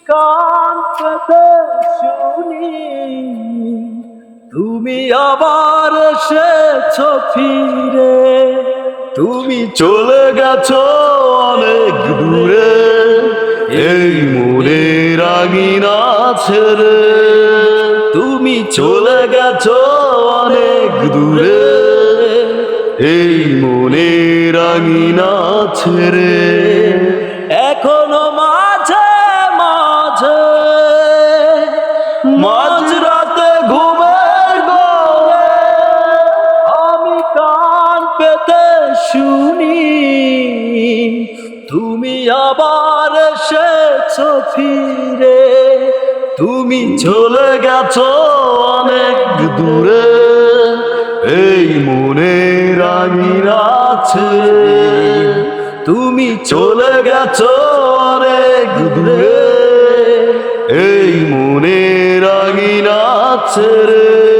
কান পেতে শুনি তুমি আবার এসেছো ফিরে। তুমি চলে গেছো অনেক দূরে এই মনের আঙিনা ছেড়ে। তুমি চলে গেছো অনেক দূরে এই মনের আঙিনা ছেড়ে। এখনো মাঝে মাঝে মাঝরাতে ঘুমের ঘোরে আমি কান পেতে শুনি তুমি আবার এসেছো ফিরে। তুমি চলে গেছো অনেক দূরে এই মনের আঙিনা ছেড়ে। তুমি চলে গেছো অনেক দূরে এই মনের আঙিনা ছেড়ে।